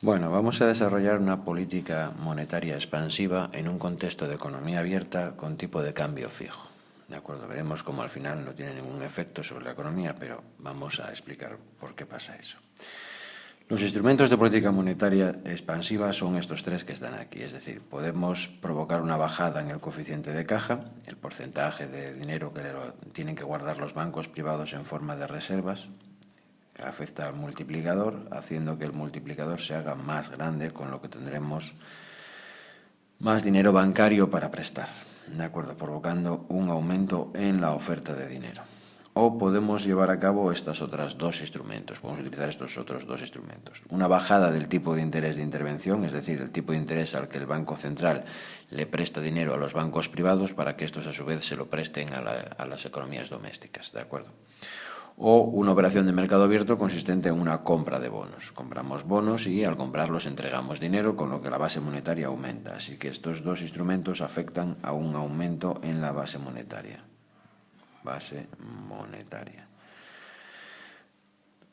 Bueno, vamos a desarrollar una política monetaria expansiva en un contexto de economía abierta con tipo de cambio fijo. ¿De acuerdo? Veremos cómo al final no tiene ningún efecto sobre la economía, pero vamos a explicar por qué pasa eso. Los instrumentos de política monetaria expansiva son estos tres que están aquí, es decir, podemos provocar una bajada en el coeficiente de caja, el porcentaje de dinero que tienen que guardar los bancos privados en forma de reservas, que afecta al multiplicador, haciendo que el multiplicador se haga más grande, con lo que tendremos más dinero bancario para prestar, ¿de acuerdo? Provocando un aumento en la oferta de dinero. O podemos llevar a cabo estos otros dos instrumentos, podemos utilizar estos otros dos instrumentos. Una bajada del tipo de interés de intervención, es decir, el tipo de interés al que el Banco Central le presta dinero a los bancos privados para que estos a su vez se lo presten a las economías domésticas, ¿de acuerdo? O una operación de mercado abierto consistente en una compra de bonos. Compramos bonos y al comprarlos entregamos dinero, con lo que la base monetaria aumenta. Así que estos dos instrumentos afectan a un aumento en la base monetaria. Base monetaria.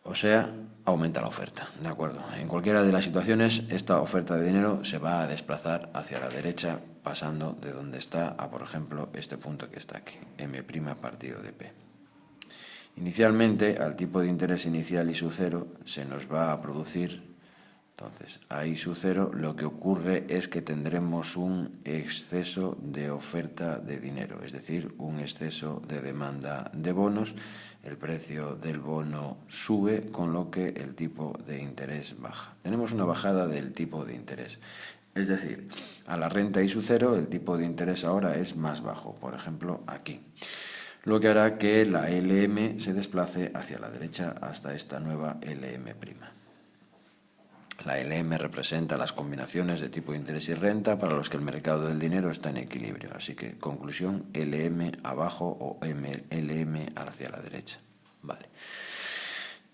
O sea, aumenta la oferta, ¿de acuerdo? En cualquiera de las situaciones, esta oferta de dinero se va a desplazar hacia la derecha, pasando de donde está a, por ejemplo, este punto que está aquí, M' partido de P. Inicialmente, al tipo de interés inicial I sub 0 se nos va a producir, entonces, a I sub 0 lo que ocurre es que tendremos un exceso de oferta de dinero, es decir, un exceso de demanda de bonos, el precio del bono sube, con lo que el tipo de interés baja. Tenemos una bajada del tipo de interés. Es decir, a la renta I sub 0 el tipo de interés ahora es más bajo, por ejemplo, aquí. Lo que hará que la LM se desplace hacia la derecha hasta esta nueva LM'. La LM representa las combinaciones de tipo de interés y renta para los que el mercado del dinero está en equilibrio. Así que, conclusión, LM abajo o LM hacia la derecha. Vale.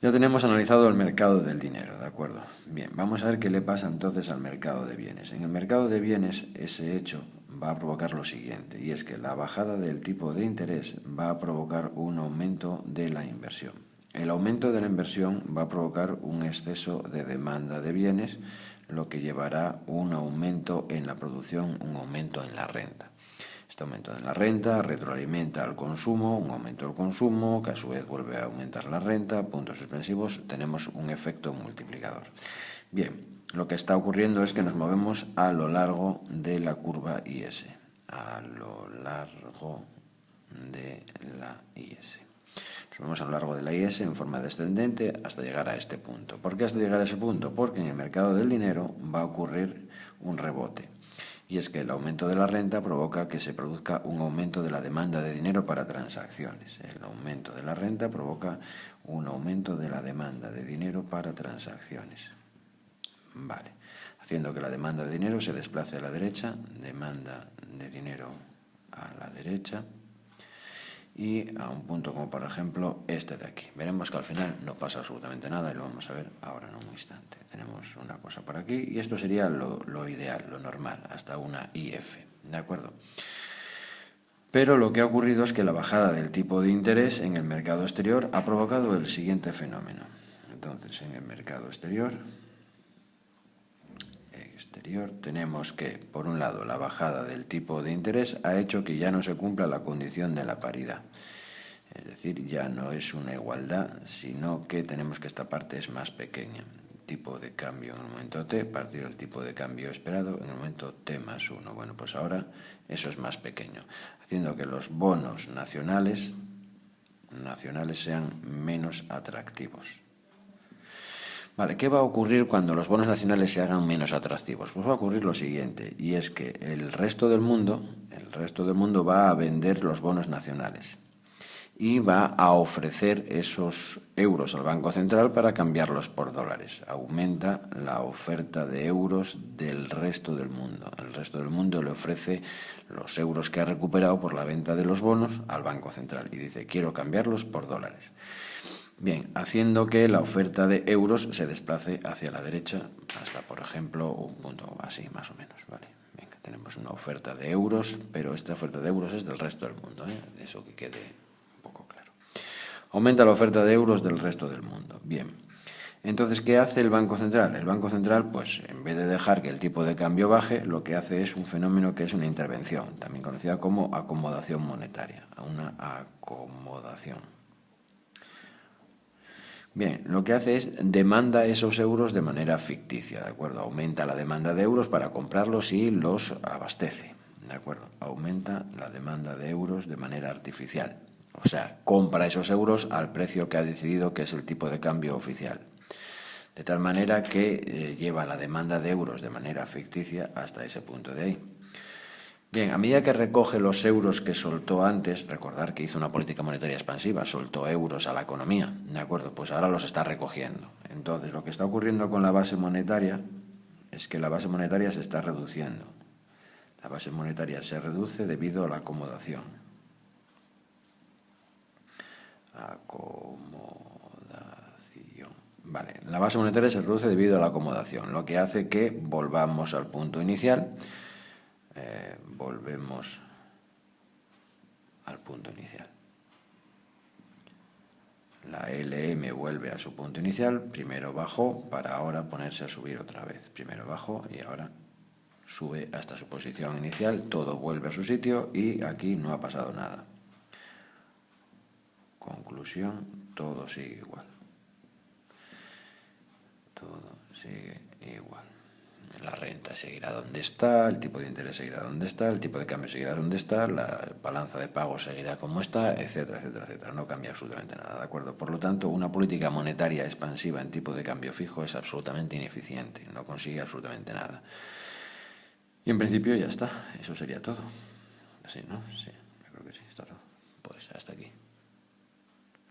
Ya tenemos analizado el mercado del dinero, ¿de acuerdo? Bien, vamos a ver qué le pasa entonces al mercado de bienes. En el mercado de bienes, ese hecho va a provocar lo siguiente, y es que la bajada del tipo de interés va a provocar un aumento de la inversión. El aumento de la inversión va a provocar un exceso de demanda de bienes, lo que llevará un aumento en la producción, un aumento en la renta. Este aumento en la renta retroalimenta al consumo, un aumento del consumo, que a su vez vuelve a aumentar la renta, puntos suspensivos, tenemos un efecto multiplicador. Bien, lo que está ocurriendo es que nos movemos a lo largo de la curva IS, a lo largo de la IS. Nos movemos a lo largo de la IS en forma descendente hasta llegar a este punto. ¿Por qué hasta llegar a ese punto? Porque en el mercado del dinero va a ocurrir un rebote. Y es que el aumento de la renta provoca que se produzca un aumento de la demanda de dinero para transacciones. El aumento de la renta provoca un aumento de la demanda de dinero para transacciones. Vale, haciendo que la demanda de dinero se desplace a la derecha, demanda de dinero a la derecha, y a un punto como por ejemplo este de aquí. Veremos que al final no pasa absolutamente nada y lo vamos a ver ahora en un instante. Tenemos una cosa por aquí y esto sería lo ideal, lo normal, hasta una IF, ¿de acuerdo? Pero lo que ha ocurrido es que la bajada del tipo de interés en el mercado exterior ha provocado el siguiente fenómeno. Entonces, en el mercado exterior tenemos que, por un lado, la bajada del tipo de interés ha hecho que ya no se cumpla la condición de la paridad. Es decir, ya no es una igualdad, sino que tenemos que esta parte es más pequeña. Tipo de cambio en el momento T, partido del tipo de cambio esperado en el momento T más 1. Bueno, pues ahora eso es más pequeño, haciendo que los bonos nacionales sean menos atractivos. Vale, ¿qué va a ocurrir cuando los bonos nacionales se hagan menos atractivos? Pues va a ocurrir lo siguiente, y es que el resto del mundo va a vender los bonos nacionales y va a ofrecer esos euros al Banco Central para cambiarlos por dólares. Aumenta la oferta de euros del resto del mundo. El resto del mundo le ofrece los euros que ha recuperado por la venta de los bonos al Banco Central y dice, quiero cambiarlos por dólares. Bien, haciendo que la oferta de euros se desplace hacia la derecha hasta, por ejemplo, un punto así, más o menos, ¿vale? Venga, tenemos una oferta de euros, pero esta oferta de euros es del resto del mundo, ¿eh? Eso que quede un poco claro. Aumenta la oferta de euros del resto del mundo. Bien, Entonces, ¿qué hace el Banco Central? El Banco Central, pues en vez de dejar que el tipo de cambio baje, lo que hace es un fenómeno que es una intervención, también conocida como acomodación monetaria, una acomodación. Bien, lo que hace es demanda esos euros de manera ficticia, ¿de acuerdo? Aumenta la demanda de euros para comprarlos y los abastece, ¿de acuerdo? Aumenta la demanda de euros de manera artificial. O sea, compra esos euros al precio que ha decidido que es el tipo de cambio oficial. De tal manera que lleva la demanda de euros de manera ficticia hasta ese punto de ahí. Bien, a medida que recoge los euros que soltó antes, recordar que hizo una política monetaria expansiva, soltó euros a la economía, ¿de acuerdo? Pues ahora los está recogiendo. Entonces, lo que está ocurriendo con la base monetaria es que la base monetaria se está reduciendo. La base monetaria se reduce debido a la acomodación. Vale, la base monetaria se reduce debido a la acomodación, lo que hace que volvamos al punto inicial. Volvemos al punto inicial. La LM vuelve a su punto inicial, primero bajó para ahora ponerse a subir otra vez. Primero bajó y ahora sube hasta su posición inicial, todo vuelve a su sitio y aquí no ha pasado nada. Conclusión, todo sigue igual. Todo sigue igual. La renta seguirá donde está, el tipo de interés seguirá donde está, el tipo de cambio seguirá donde está, la balanza de pagos seguirá como está, etcétera, etcétera, etcétera. No cambia absolutamente nada, ¿de acuerdo? Por lo tanto, una política monetaria expansiva en tipo de cambio fijo es absolutamente ineficiente, no consigue absolutamente nada. Y en principio ya está, eso sería todo. Así, ¿no? Sí, yo creo que sí, está todo. Pues hasta aquí.